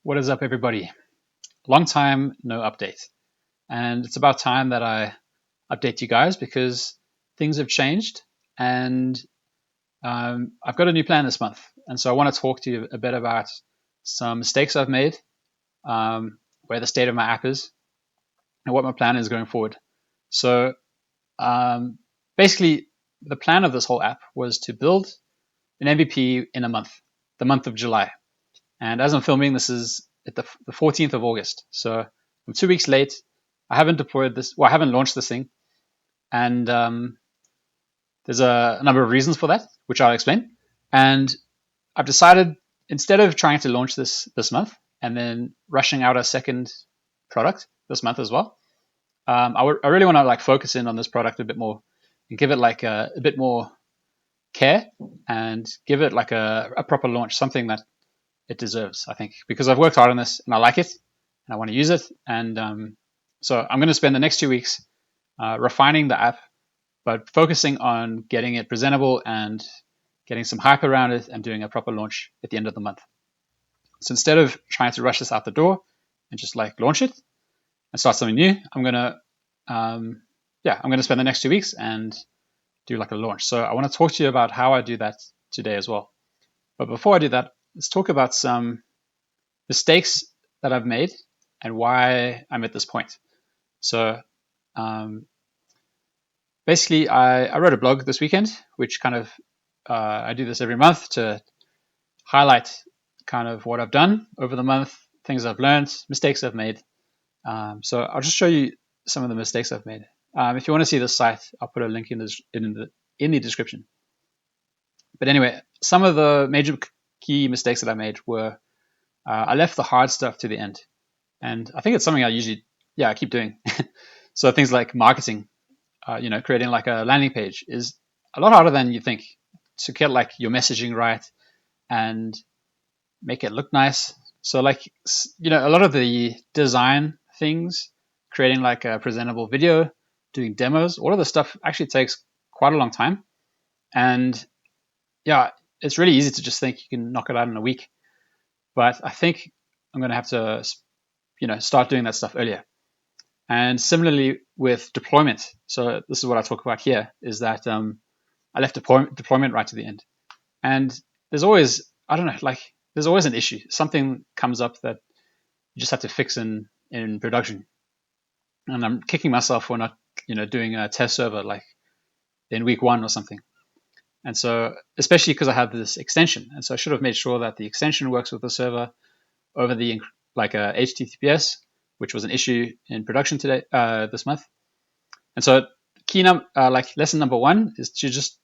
What is up, everybody? Long time no update. And it's about time that I update you guys because things have changed and I've got a new plan this month. And so I want to talk to you a bit about some mistakes I've made, where the state of my app is, and what my plan is going forward. So basically, the plan of this whole app was to build an MVP in a month, the month of July. And as I'm filming, this is at the 14th of August. So I'm 2 weeks late. I haven't deployed this, well, I haven't launched this thing. And there's a number of reasons for that, which I'll explain. And I've decided instead of trying to launch this month and then rushing out a second product this month as well, I really want to like focus in on this product a bit more and give it like a bit more care and give it like a proper launch, something that it deserves, I think, because I've worked hard on this and I like it and I want to use it. And so I'm going to spend the next 2 weeks refining the app, but focusing on getting it presentable and getting some hype around it and doing a proper launch at the end of the month. So instead of trying to rush this out the door and just like launch it and start something new, I'm going to spend the next 2 weeks and do like a launch. So I want to talk to you about how I do that today as well. But before I do that, let's talk about some mistakes that I've made and why I'm at this point. So basically, I wrote a blog this weekend, which kind of I do this every month to highlight kind of what I've done over the month, things I've learned, mistakes I've made. So I'll just show you some of the mistakes I've made. If you want to see the site, I'll put a link in the description. But anyway, some of the major key mistakes that I made were I left the hard stuff to the end. And I think it's something I keep doing. So things like marketing, creating like a landing page is a lot harder than you think to get like your messaging right and make it look nice. So like, a lot of the design things, creating like a presentable video, doing demos, all of the stuff actually takes quite a long time. And yeah, it's really easy to just think you can knock it out in a week. But I think I'm going to have to, start doing that stuff earlier. And similarly with deployment. So this is what I talk about here is that I left deployment right to the end. And there's always, there's always an issue. Something comes up that you just have to fix in production. And I'm kicking myself for not, doing a test server like in week 1 or something. And so, especially because I have this extension, and so I should have made sure that the extension works with the server over the HTTPS, which was an issue in production this month. And so, lesson number 1 is to just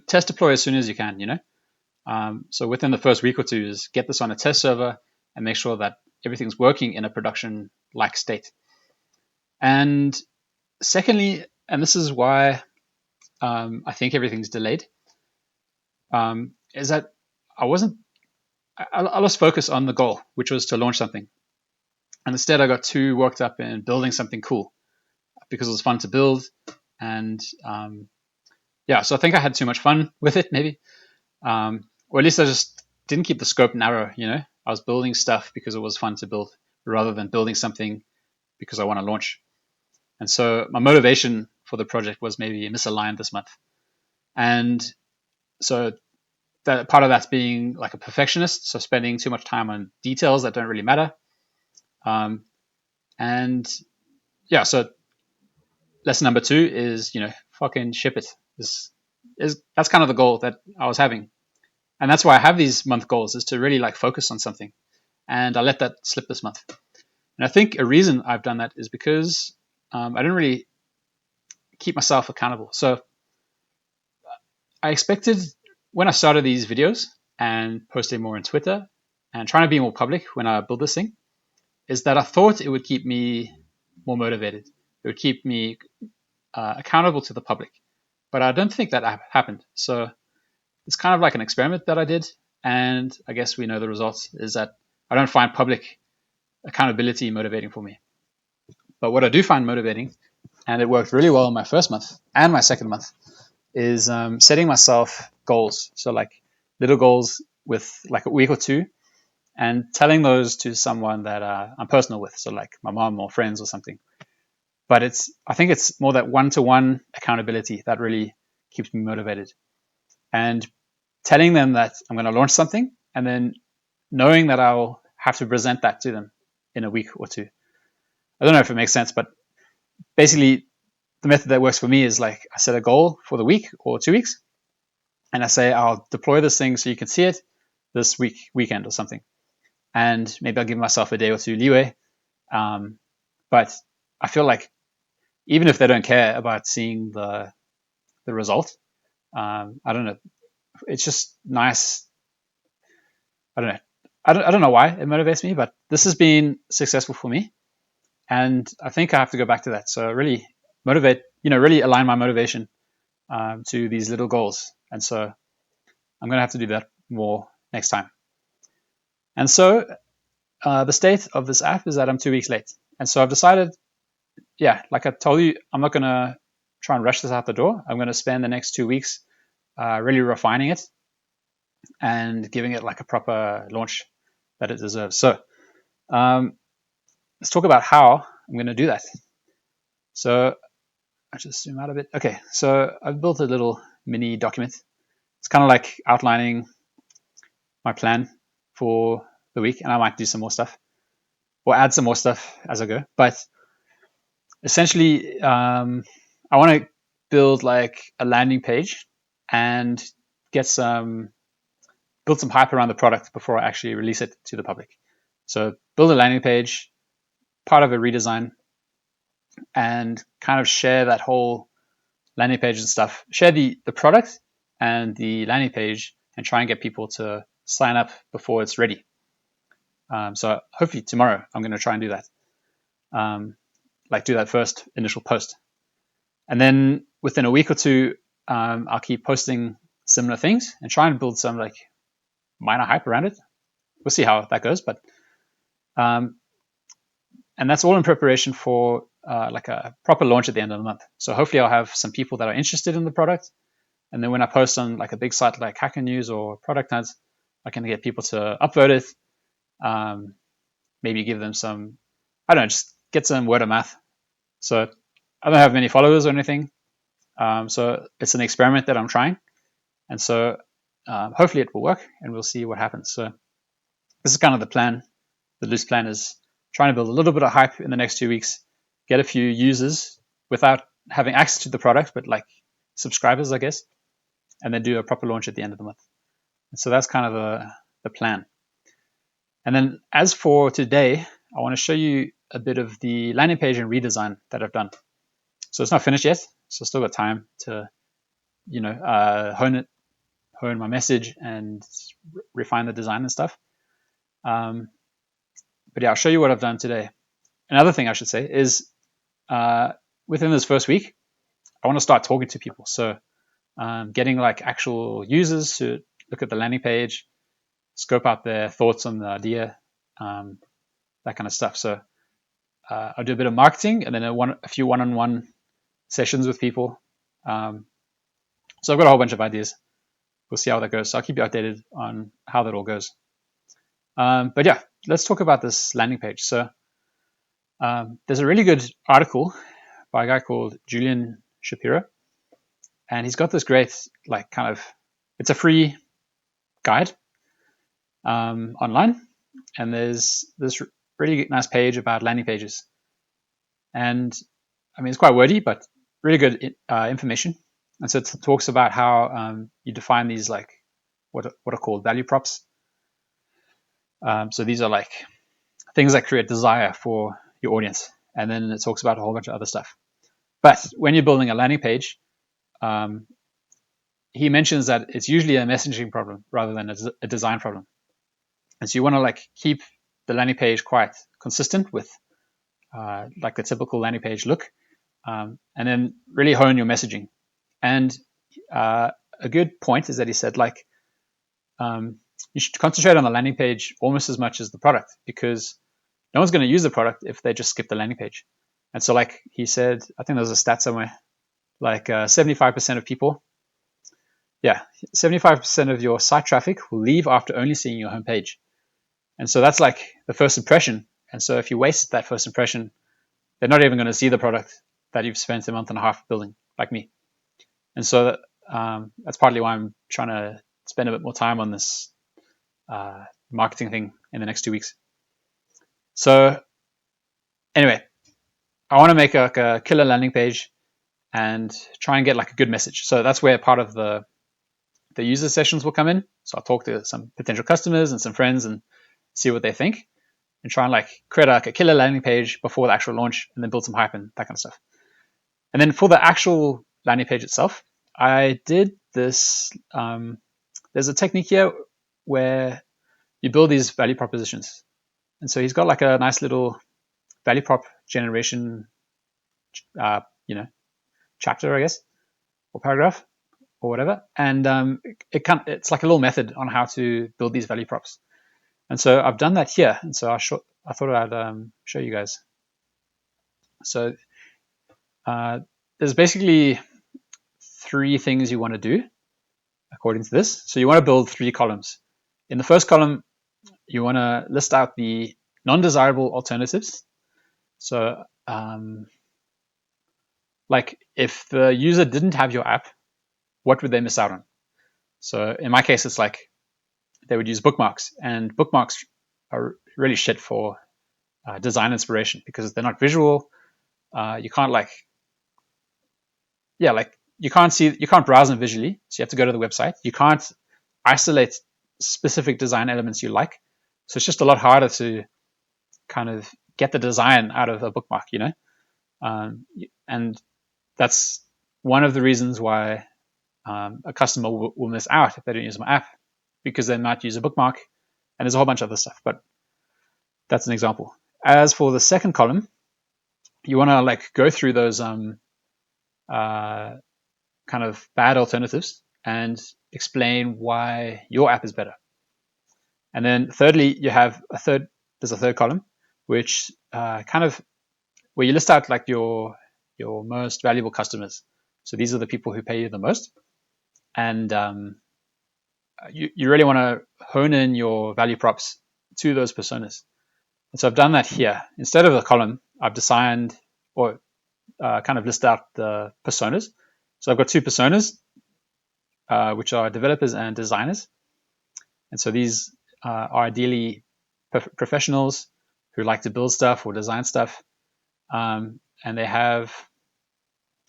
test deploy as soon as you can. So within the first week or two, is get this on a test server and make sure that everything's working in a production-like state. And secondly, and this is why I think everything's delayed. Is that I lost focus on the goal, which was to launch something. And instead I got too worked up in building something cool because it was fun to build. And so I think I had too much fun with it maybe. Or at least I just didn't keep the scope narrow, I was building stuff because it was fun to build rather than building something because I want to launch. And so my motivation for the project was maybe misaligned this month. And so that part of that's being like a perfectionist, so spending too much time on details that don't really matter. So lesson number 2 is, fucking ship it. That's kind of the goal that I was having. And that's why I have these month goals, is to really like focus on something. And I let that slip this month. And I think a reason I've done that is because I didn't really keep myself accountable. So I expected when I started these videos and posting more on Twitter and trying to be more public when I build this thing, is that I thought it would keep me more motivated. It would keep me accountable to the public. But I don't think that happened. So it's kind of like an experiment that I did. And I guess we know the results is that I don't find public accountability motivating for me. But what I do find motivating, and it worked really well in my first month and my second month, is setting myself goals. So like little goals with like a week or two, and telling those to someone that I'm personal with, so like my mom or friends or something. But I think it's more that one-to-one accountability that really keeps me motivated. And telling them that I'm going to launch something, and then knowing that I'll have to present that to them in a week or two. I don't know if it makes sense, but basically the method that works for me is like I set a goal for the week or 2 weeks, and I say I'll deploy this thing so you can see it this weekend or something, and maybe I'll give myself a day or two leeway. But I feel like even if they don't care about seeing the result, I don't know. It's just nice. I don't know. I don't know why it motivates me, but this has been successful for me, and I think I have to go back to that. So really really align my motivation to these little goals, and so I'm going to have to do that more next time. And so the state of this app is that I'm 2 weeks late, and so I've decided, like I told you, I'm not going to try and rush this out the door. I'm going to spend the next 2 weeks really refining it and giving it like a proper launch that it deserves. So let's talk about how I'm going to do that. So I'll just zoom out a bit. Okay, so I've built a little mini document. It's kind of like outlining my plan for the week, and I might do some more stuff or add some more stuff as I go. But essentially, I want to build like a landing page and build some hype around the product before I actually release it to the public. So build a landing page, part of a redesign, and kind of share that whole landing page and stuff. Share the product and the landing page and try and get people to sign up before it's ready. So hopefully tomorrow I'm going to try and do that. Do that first initial post. And then within a week or two, I'll keep posting similar things and try and build some like minor hype around it. We'll see how that goes, but and that's all in preparation for like a proper launch at the end of the month. So hopefully I'll have some people that are interested in the product, and then when I post on like a big site like Hacker News or Product Hunt, I can get people to upvote it, maybe give them some, I don't know, just get some word of mouth. So I don't have many followers or anything, so it's an experiment that I'm trying, and so hopefully it will work, and we'll see what happens. So this is kind of the plan. The loose plan is trying to build a little bit of hype in the next 2 weeks, get a few users without having access to the product, but like subscribers, I guess, and then do a proper launch at the end of the month. And so that's kind of the plan. And then as for today, I want to show you a bit of the landing page and redesign that I've done. So it's not finished yet, so I've still got time to, hone my message and refine the design and stuff. But yeah, I'll show you what I've done today. Another thing I should say is within this first week, I want to start talking to people. So getting like actual users to look at the landing page, scope out their thoughts on the idea, that kind of stuff. So I'll do a bit of marketing and then a few one-on-one sessions with people. So I've got a whole bunch of ideas. We'll see how that goes. So I'll keep you updated on how that all goes. But yeah, let's talk about this landing page. So there's a really good article by a guy called Julian Shapiro, and he's got this great, it's a free guide online, and there's this really nice page about landing pages. And I mean, it's quite wordy, but really good information. And so it talks about how you define these like what are called value props. So these are like things that create desire for your audience. And then it talks about a whole bunch of other stuff. But when you're building a landing page, he mentions that it's usually a messaging problem rather than a design problem. And so you want to like keep the landing page quite consistent with like the typical landing page look, and then really hone your messaging. And a good point is that he said you should concentrate on the landing page almost as much as the product, because no one's going to use the product if they just skip the landing page. And so like he said, I think there's a stat somewhere, like 75% of people, 75% of your site traffic will leave after only seeing your homepage. And so that's like the first impression. And so if you waste that first impression, they're not even going to see the product that you've spent a month and a half building, like me. And so that's partly why I'm trying to spend a bit more time on this marketing thing in the next 2 weeks. So anyway, I want to make a killer landing page and try and get like a good message. So that's where part of the user sessions will come in. So I'll talk to some potential customers and some friends and see what they think, and try and like create like a killer landing page before the actual launch, and then build some hype and that kind of stuff. And then for the actual landing page itself, I did this. There's a technique here where you build these value propositions. And so he's got like a nice little value prop generation, chapter, I guess, or paragraph, or whatever. And it's like a little method on how to build these value props. And so I've done that here. And so I thought I'd show you guys. So there's basically 3 things you want to do according to this. So you want to build 3 columns. In the first column, you want to list out the non-desirable alternatives. So like if the user didn't have your app, what would they miss out on? So in my case, it's like they would use bookmarks, and bookmarks are really shit for design inspiration because they're not visual. You can't you can't browse them visually, so you have to go to the website. You can't isolate specific design elements you like, so it's just a lot harder to kind of get the design out of a bookmark, and that's one of the reasons why a customer will miss out if they don't use my app, because they might use a bookmark, and there's a whole bunch of other stuff, but that's an example. As for the second column, you want to like go through those kind of bad alternatives and explain why your app is better. And then thirdly, there's a third column, which kind of where you list out like your most valuable customers. So these are the people who pay you the most. And you really want to hone in your value props to those personas. And so I've done that here. Instead of a column, I've designed or kind of list out the personas. So I've got 2 personas, which are developers and designers. And so these are ideally professionals who like to build stuff or design stuff. And they have,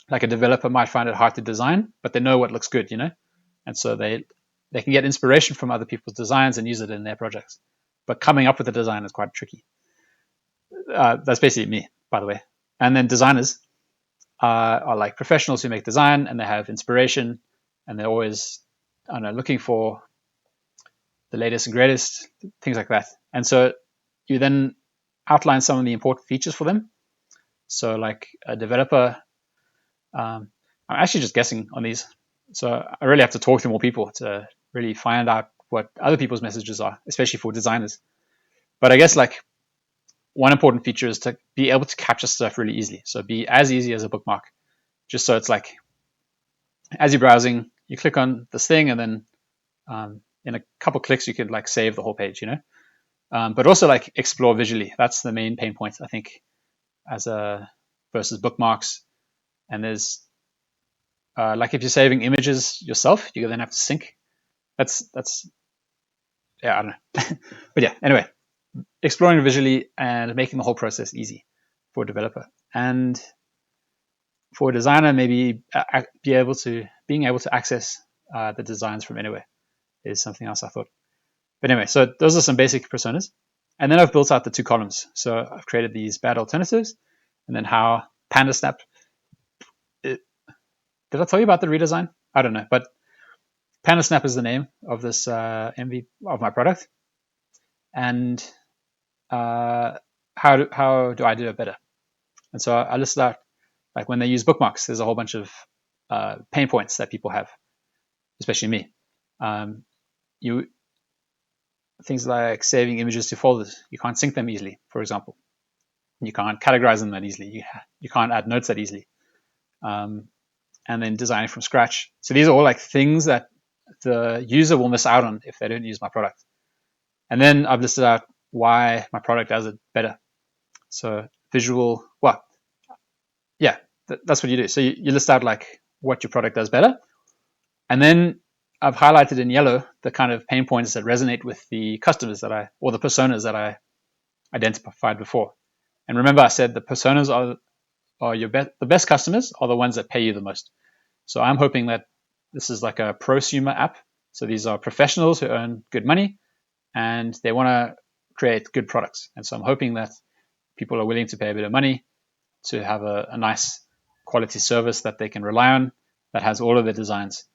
like a developer might find it hard to design, but they know what looks good, And so they can get inspiration from other people's designs and use it in their projects. But coming up with a design is quite tricky. That's basically me, by the way. And then designers are like professionals who make design, and they have inspiration, and they're always, looking for the latest and greatest, things like that. And so you then outline some of the important features for them. So like a developer, I'm actually just guessing on these. So I really have to talk to more people to really find out what other people's messages are, especially for designers. But I guess like one important feature is to be able to capture stuff really easily. So be as easy as a bookmark, just so it's like as you're browsing, you click on this thing, and then in a couple clicks, you could like save the whole page, But also like explore visually. That's the main pain point, I think, versus bookmarks. And there's like if you're saving images yourself, you then have to sync. That's yeah, I don't know. But yeah, anyway, exploring visually and making the whole process easy for a developer. And for a designer, maybe being able to access the designs from anywhere is something else I thought. But anyway, so those are some basic personas. And then I've built out the 2 columns. So I've created these bad alternatives, and then how PandaSnap. Did I tell you about the redesign? I don't know, but PandaSnap is the name of this MV of my product. And how do I do it better? And so I listed out, like when they use bookmarks, there's a whole bunch of pain points that people have, especially me. Things like saving images to folders, you can't sync them easily, for example. You can't categorize them that easily. You can't add notes that easily. And then designing from scratch. So these are all like things that the user will miss out on if they don't use my product. And then I've listed out why my product does it better. So visual, well, yeah, that's what you do. So you list out like what your product does better. And then I've highlighted in yellow the kind of pain points that resonate with the customers or the personas that I identified before. And remember, I said the personas are the best customers are the ones that pay you the most. So I'm hoping that this is like a prosumer app. So these are professionals who earn good money and they want to create good products. And so I'm hoping that people are willing to pay a bit of money to have a nice quality service that they can rely on that has all of their designs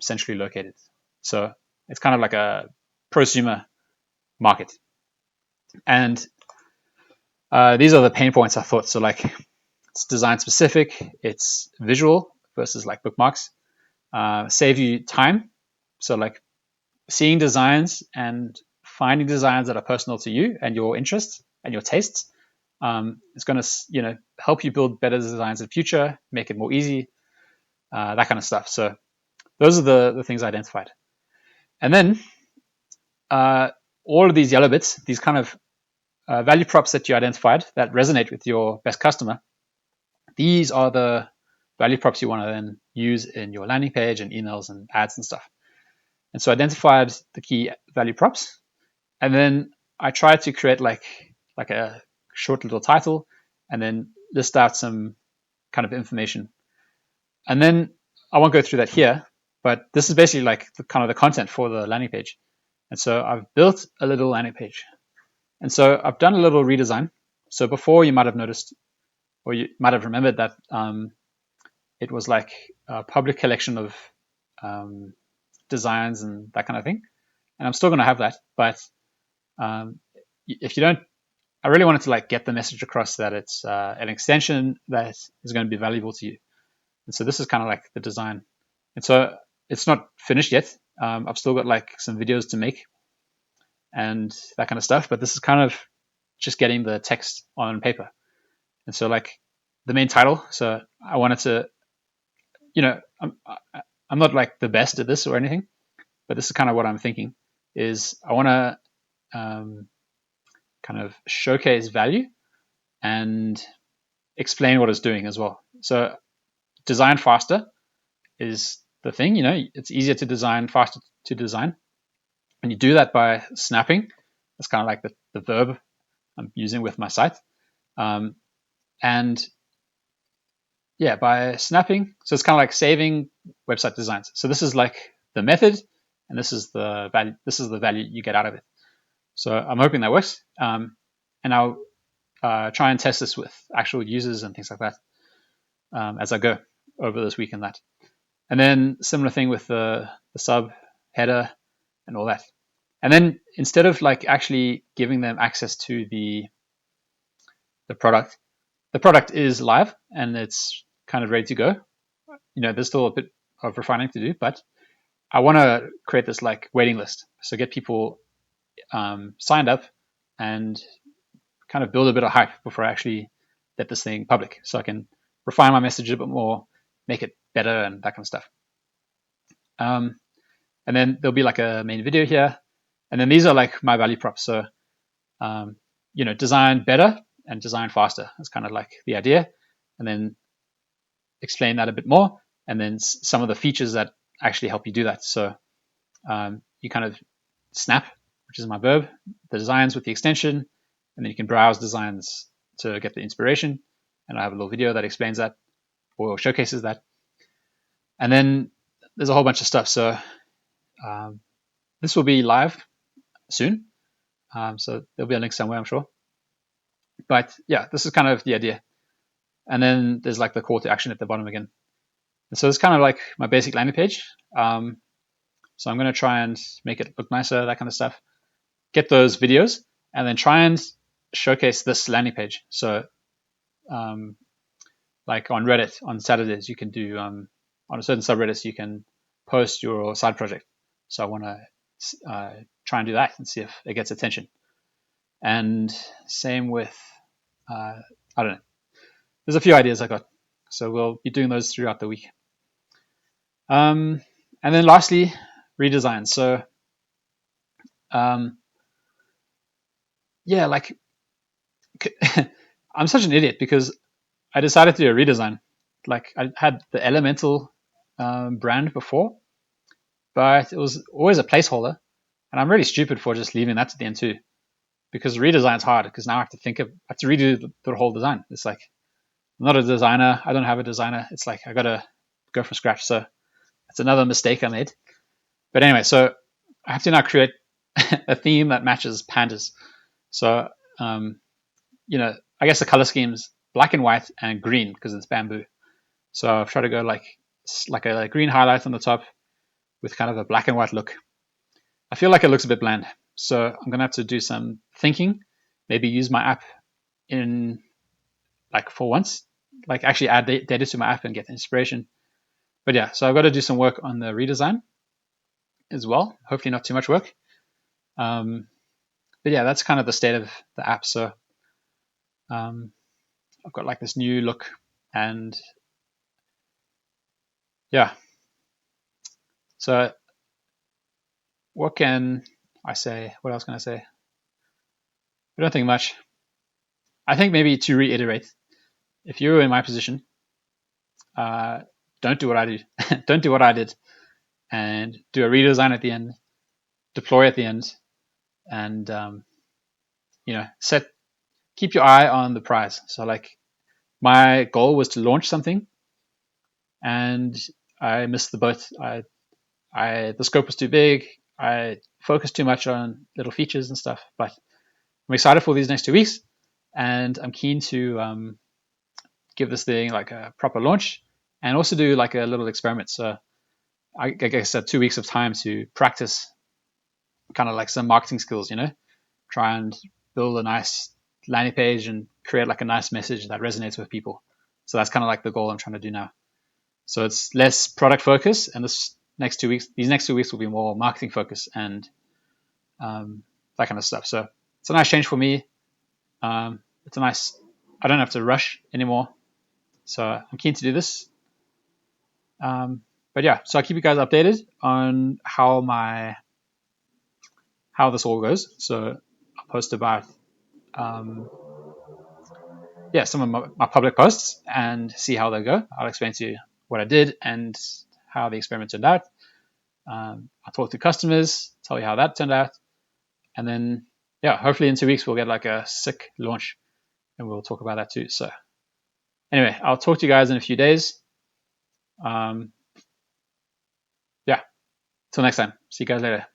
centrally located. So it's kind of like a prosumer market. And these are the pain points I thought. So like it's design specific, it's visual versus like bookmarks, save you time. So like seeing designs and finding designs that are personal to you and your interests and your tastes. It's going to help you build better designs in the future, make it more easy, that kind of stuff. So those are the things I identified. And then all of these yellow bits, these kind of value props that you identified that resonate with your best customer, these are the value props you want to then use in your landing page and emails and ads and stuff. And so I identified the key value props, and then I tried to create like a short little title, and then list out some kind of information. And then I won't go through that here, but this is basically like the kind of the content for the landing page. And so I've built a little landing page. And so I've done a little redesign. So before you might have noticed, or you might have remembered that it was like a public collection of designs and that kind of thing. And I'm still going to have that, but if you don't, I really wanted to like get the message across that it's an extension that is going to be valuable to you. And so this is kind of like the design. And so it's not finished yet. I've still got like some videos to make and that kind of stuff, but this is kind of just getting the text on paper. And so like the main title. So I wanted to, I'm not like the best at this or anything, but this is kind of what I'm thinking is I want to kind of showcase value and explain what it's doing as well. So design faster is the thing, it's easier to design, faster to design. And you do that by snapping. That's kind of like the verb I'm using with my site. And yeah, by snapping. So it's kind of like saving website designs. So this is like the method, and this is the value. This is the value you get out of it. So I'm hoping that works. And I'll try and test this with actual users and things like that as I go over this week and that. And then similar thing with the sub header and all that. And then instead of like actually giving them access to the product is live and it's kind of ready to go. There's still a bit of refining to do, but I want to create this like waiting list. So get people signed up and kind of build a bit of hype before I actually let this thing public. So I can refine my message a bit more, make it better and that kind of stuff. And then there'll be like a main video here. And then these are like my value props. So, design better and design faster. That's kind of like the idea. And then explain that a bit more. And then some of the features that actually help you do that. So you kind of snap, which is my verb, the designs with the extension. And then you can browse designs to get the inspiration. And I have a little video that explains that or showcases that. And then there's a whole bunch of stuff. So this will be live soon. So there'll be a link somewhere, I'm sure. But yeah, this is kind of the idea. And then there's like the call to action at the bottom again. And so it's kind of like my basic landing page. So I'm going to try and make it look nicer, that kind of stuff. Get those videos and then try and showcase this landing page. So like on Reddit on Saturdays, you can do, on a certain subreddit, you can post your side project. So I want to try and do that and see if it gets attention. And same with, I don't know. There's a few ideas I got. So we'll be doing those throughout the week. And then lastly, redesign. So yeah, like I'm such an idiot because I decided to do a redesign. Like I had the Elemental brand before, but it was always a placeholder, and I'm really stupid for just leaving that to the end too. Because redesign is hard because now I have to I have to redo the whole design. It's like I'm not a designer. I don't have a designer. It's like I gotta go from scratch. So it's another mistake I made. But anyway, so I have to now create a theme that matches pandas. So I guess the color scheme's black and white and green because it's bamboo. So I've tried to go like a green highlight on the top with kind of a black and white look. I feel like it looks a bit bland, so I'm gonna have to do some thinking. Maybe use my app in like for once, like actually add data to my app and get inspiration. But yeah, so I've got to do some work on the redesign as well. Hopefully, not too much work. Um, but yeah, that's kind of the state of the app. So um, I've got like this new look, and yeah. So what can I say? What else can I say? I don't think much. I think maybe to reiterate, if you were in my position, uh, don't do what I do. Don't do what I did, and do a redesign at the end, deploy at the end, and set keep your eye on the prize. So like my goal was to launch something, and I missed the boat. I the scope was too big. I focused too much on little features and stuff. But I'm excited for these next 2 weeks, and I'm keen to give this thing like a proper launch, and also do like a little experiment. So I guess 2 weeks of time to practice kind of like some marketing skills. Try and build a nice landing page and create like a nice message that resonates with people. So that's kind of like the goal I'm trying to do now. So it's less product focus, and these next 2 weeks will be more marketing focus and that kind of stuff. So it's a nice change for me. It's a nice. I don't have to rush anymore, so I'm keen to do this. But yeah, so I'll keep you guys updated on how this all goes. So I'll post about um, some of my public posts and see how they go. I'll explain to you what I did and how the experiment turned out. I'll talk to customers, tell you how that turned out, and then hopefully in 2 weeks we'll get like a sick launch, and we'll talk about that too. So anyway, I'll talk to you guys in a few days. Yeah, till next time. See you guys later.